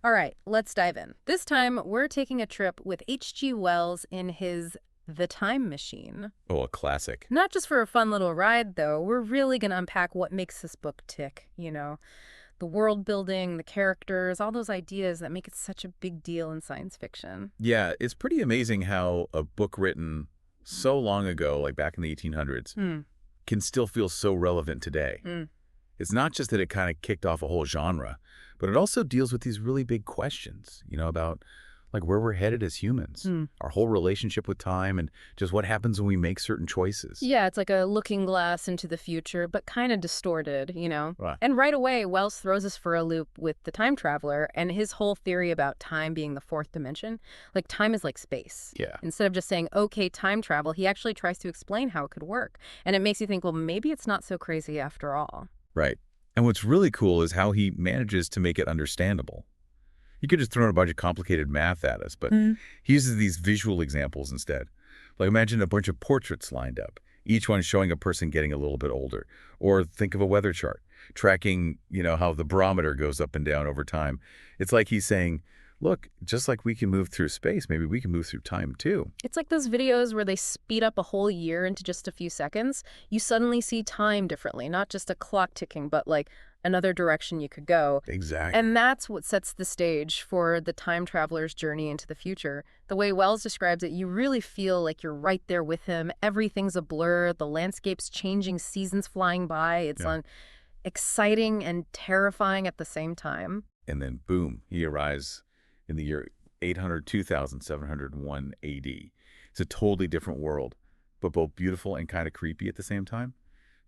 All right, let's dive in. This time, we're taking a trip with H.G. Wells in his The Time Machine. Oh, a classic. Not just for a fun little ride, though. We're really going to unpack what makes this book tick, the world building, the characters, all those ideas that make it such a big deal in science fiction. Yeah, it's pretty amazing how a book written so long ago, like back in the 1800s, Hmm. can still feel so relevant today. Mm. It's not just that it kind of kicked off a whole genre, but it also deals with these really big questions, about like where we're headed as humans, Hmm. our whole relationship with time, and just what happens when we make certain choices. Yeah, it's like a looking glass into the future, but kind of distorted. Right. And right away, Wells throws us for a loop with the time traveler and his whole theory about time being the fourth dimension. Like, time is like space. Yeah, Instead of just saying, okay, time travel, he actually tries to explain how it could work. And it makes you think, well, maybe it's not so crazy after all. right. And what's really cool is how he manages to make it understandable. He could just throw in a bunch of complicated math at us, but he uses these visual examples instead. Like imagine a bunch of portraits lined up, each one showing a person getting a little bit older. Or think of a weather chart, tracking, how the barometer goes up and down over time. It's like he's saying, look, just like we can move through space, maybe we can move through time too. It's like those videos where they speed up a whole year into just a few seconds. You suddenly see time differently, not just a clock ticking, but like another direction you could go. Exactly. And that's what sets the stage for the time traveler's journey into the future. The way Wells describes it, you really feel like you're right there with him. Everything's a blur. The landscape's changing, seasons flying by. It's Yeah. exciting and terrifying at the same time. And then boom, he arrives in the year 800, 2701 AD. It's a totally different world, but both beautiful and kind of creepy at the same time.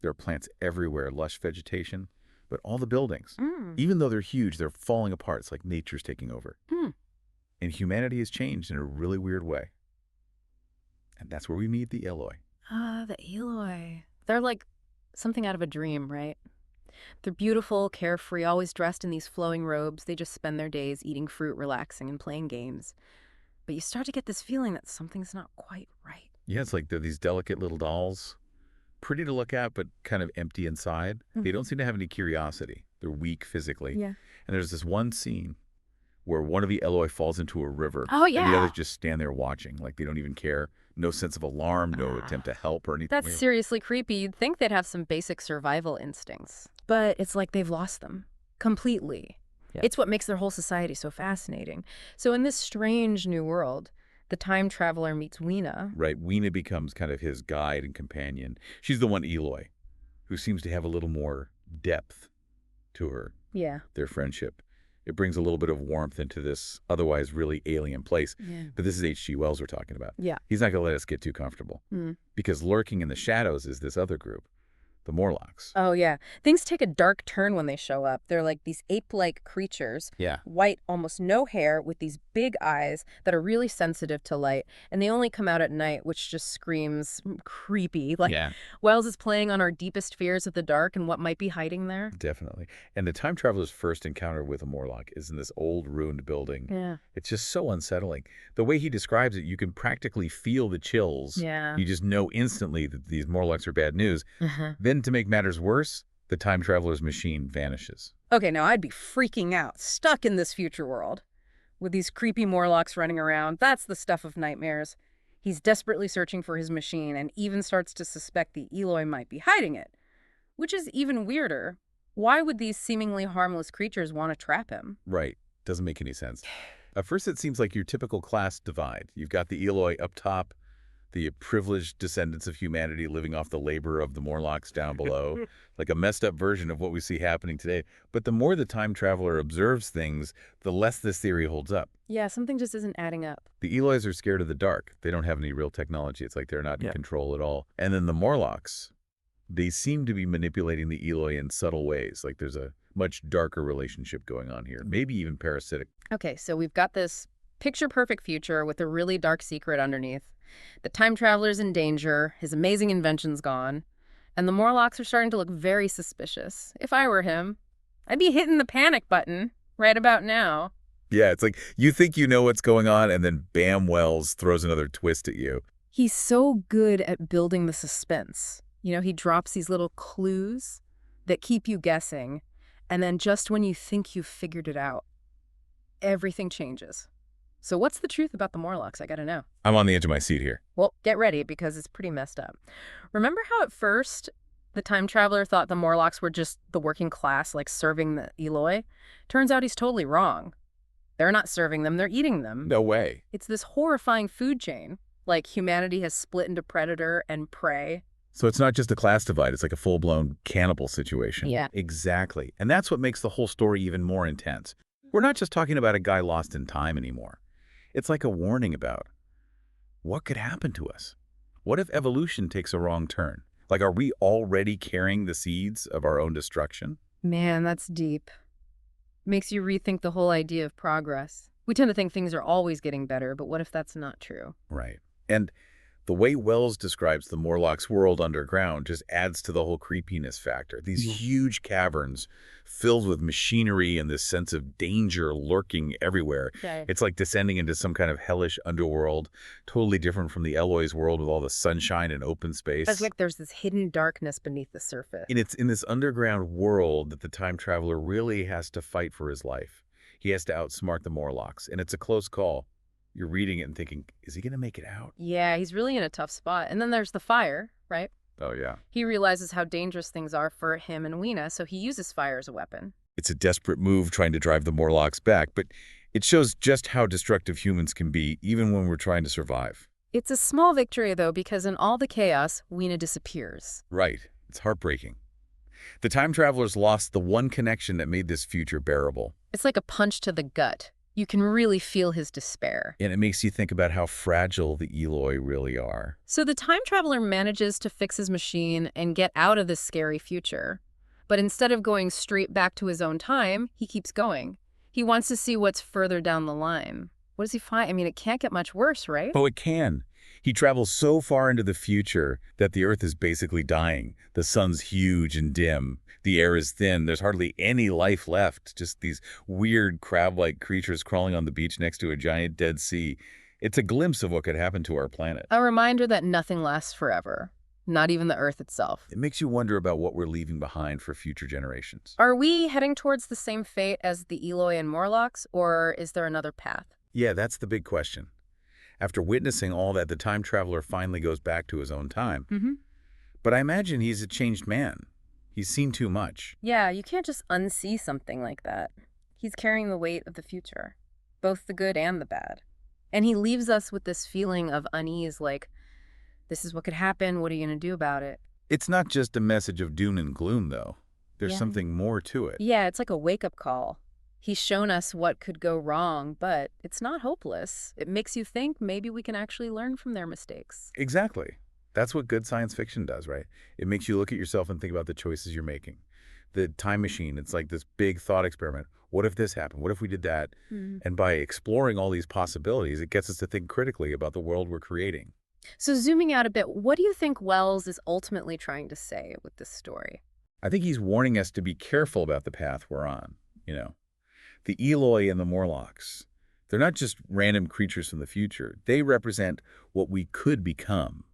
There are plants everywhere, lush vegetation, but all the buildings, Mm. even though they're huge, they're falling apart. It's like nature's taking over. Hmm. And humanity has changed in a really weird way. And that's where we meet the Eloi. Ah, the Eloi. They're like something out of a dream, right? They're beautiful, carefree, always dressed in these flowing robes. They just spend their days eating fruit, relaxing, and playing games. But you start to get this feeling that something's not quite right. Yeah, it's like they're these delicate little dolls, pretty to look at, but kind of empty inside. They don't seem to have any curiosity. They're weak physically. Yeah. And there's this one scene where one of the Eloi falls into a river, Oh, and the yeah. others just stand there watching, like they don't even care. No sense of alarm, no attempt to help or anything. That's seriously creepy. You'd think they'd have some basic survival instincts. But it's like they've lost them. Completely. Yeah. It's what makes their whole society so fascinating. So in this strange new world, the time traveler meets Weena. Right, Weena becomes kind of his guide and companion. She's the one Eloi, who seems to have a little more depth to her, Yeah. their friendship. It brings a little bit of warmth into this otherwise really alien place. Yeah. But this is H.G. Wells we're talking about. Yeah. He's not going to let us get too comfortable. Mm. Because lurking in the shadows is this other group, the Morlocks. Oh, yeah. Things take a dark turn when they show up. They're like these ape-like creatures, Yeah. white, almost no hair, with these big eyes that are really sensitive to light. And they only come out at night, which just screams creepy. Like, Yeah, Wells is playing on our deepest fears of the dark and what might be hiding there. definitely. And the time traveler's first encounter with a Morlock is in this old ruined building. Yeah. It's just so unsettling. The way he describes it, you can practically feel the chills. Yeah. You just know instantly that these Morlocks are bad news. Uh-huh. Then to make matters worse, the time traveler's machine vanishes. Okay, now I'd be freaking out, stuck in this future world. With these creepy Morlocks running around, that's the stuff of nightmares. He's desperately searching for his machine and even starts to suspect the Eloi might be hiding it. Which is even weirder. Why would these seemingly harmless creatures want to trap him? Right. Doesn't make any sense. At first, it seems like your typical class divide. You've got the Eloi up top, the privileged descendants of humanity living off the labor of the Morlocks down below, like a messed up version of what we see happening today. But the more the time traveler observes things, the less this theory holds up. Yeah, something just isn't adding up. The Elois are scared of the dark. They don't have any real technology. It's like they're not in control at all. And then the Morlocks, they seem to be manipulating the Eloi in subtle ways. Like there's a much darker relationship going on here, maybe even parasitic. Okay, so we've got this picture-perfect future with a really dark secret underneath. The time traveler's in danger, his amazing invention's gone, and the Morlocks are starting to look very suspicious. If I were him, I'd be hitting the panic button right about now. Yeah, it's like you think you know what's going on, and then bam, Wells throws another twist at you. He's so good at building the suspense. He drops these little clues that keep you guessing, and then just when you think you've figured it out, everything changes. So what's the truth about the Morlocks? I gotta know. I'm on the edge of my seat here. Well, get ready because it's pretty messed up. Remember how at first the time traveler thought the Morlocks were just the working class, like serving the Eloi? Turns out he's totally wrong. They're not serving them, they're eating them. No way. It's this horrifying food chain. Like humanity has split into predator and prey. So it's not just a class divide, it's like a full-blown cannibal situation. Yeah. Exactly. And that's what makes the whole story even more intense. We're not just talking about a guy lost in time anymore. It's like a warning about what could happen to us. What if evolution takes a wrong turn? Like, are we already carrying the seeds of our own destruction? Man, that's deep. Makes you rethink the whole idea of progress. We tend to think things are always getting better, but what if that's not true? Right. And the way Wells describes the Morlock's world underground just adds to the whole creepiness factor. These huge caverns filled with machinery and this sense of danger lurking everywhere. Okay. It's like descending into some kind of hellish underworld, totally different from the Eloy's world with all the sunshine and open space. It's like there's this hidden darkness beneath the surface. And it's in this underground world that the time traveler really has to fight for his life. He has to outsmart the Morlocks, and it's a close call. You're reading it and thinking, is he going to make it out? Yeah, he's really in a tough spot. And then there's the fire, right? Oh, yeah. He realizes how dangerous things are for him and Weena, so he uses fire as a weapon. It's a desperate move trying to drive the Morlocks back, but it shows just how destructive humans can be, even when we're trying to survive. It's a small victory, though, because in all the chaos, Weena disappears. Right. It's heartbreaking. The time travelers lost the one connection that made this future bearable. It's like a punch to the gut. You can really feel his despair. And it makes you think about how fragile the Eloi really are. So the time traveler manages to fix his machine and get out of this scary future. But instead of going straight back to his own time, he keeps going. He wants to see what's further down the line. What does he find? I mean, it can't get much worse, right? Oh, it can. He travels so far into the future that the Earth is basically dying. The sun's huge and dim. The air is thin. There's hardly any life left. Just these weird crab-like creatures crawling on the beach next to a giant dead sea. It's a glimpse of what could happen to our planet. A reminder that nothing lasts forever. Not even the Earth itself. It makes you wonder about what we're leaving behind for future generations. Are we heading towards the same fate as the Eloi and Morlocks, or is there another path? Yeah, that's the big question. After witnessing all that, the time traveler finally goes back to his own time. But I imagine he's a changed man. He's seen too much. Yeah, you can't just unsee something like that. He's carrying the weight of the future, both the good and the bad. And he leaves us with this feeling of unease, like, this is what could happen, what are you going to do about it? It's not just a message of doom and gloom, though. There's Yeah. something more to it. Yeah, it's like a wake-up call. He's shown us what could go wrong, but it's not hopeless. It makes you think maybe we can actually learn from their mistakes. Exactly. That's what good science fiction does, right? It makes you look at yourself and think about the choices you're making. The time machine, it's like this big thought experiment. What if this happened? What if we did that? And by exploring all these possibilities, it gets us to think critically about the world we're creating. So zooming out a bit, what do you think Wells is ultimately trying to say with this story? I think he's warning us to be careful about the path we're on, The Eloi and the Morlocks, they're not just random creatures from the future. They represent what we could become.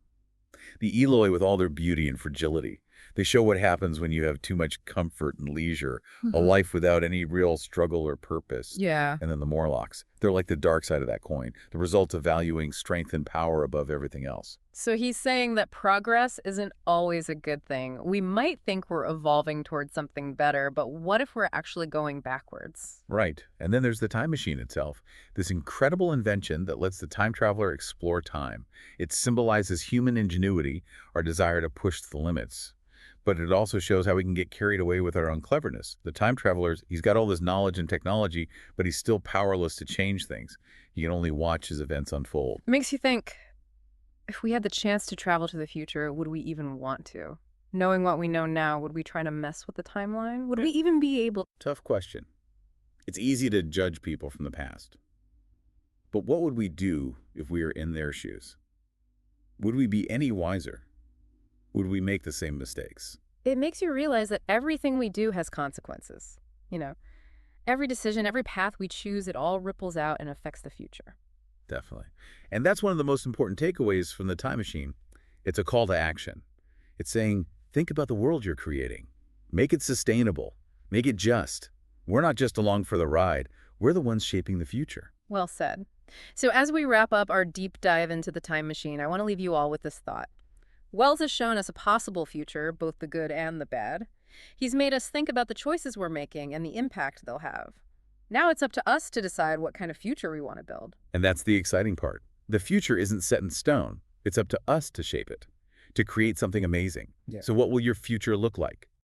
The Eloi with all their beauty and fragility. They show what happens when you have too much comfort and leisure, a life without any real struggle or purpose. Yeah. And then the Morlocks, they're like the dark side of that coin, the result of valuing strength and power above everything else. So he's saying that progress isn't always a good thing. We might think we're evolving towards something better, but what if we're actually going backwards? Right. And then there's the time machine itself, this incredible invention that lets the time traveler explore time. It symbolizes human ingenuity, our desire to push the limits. But it also shows how we can get carried away with our own cleverness. The time traveler, he's got all this knowledge and technology, but he's still powerless to change things. He can only watch as events unfold. It makes you think, if we had the chance to travel to the future, would we even want to? Knowing what we know now, would we try to mess with the timeline? Would we even be able? Tough question. It's easy to judge people from the past. But what would we do if we were in their shoes? Would we be any wiser? Would we make the same mistakes? It makes you realize that everything we do has consequences. Every decision, every path we choose, it all ripples out and affects the future. Definitely. And that's one of the most important takeaways from the time machine. It's a call to action. It's saying, think about the world you're creating. Make it sustainable. Make it just. We're not just along for the ride. We're the ones shaping the future. Well said. So as we wrap up our deep dive into the time machine, I want to leave you all with this thought. Wells has shown us a possible future, both the good and the bad. He's made us think about the choices we're making and the impact they'll have. Now it's up to us to decide what kind of future we want to build. And that's the exciting part. The future isn't set in stone. It's up to us to shape it, to create something amazing. Yeah. So what will your future look like?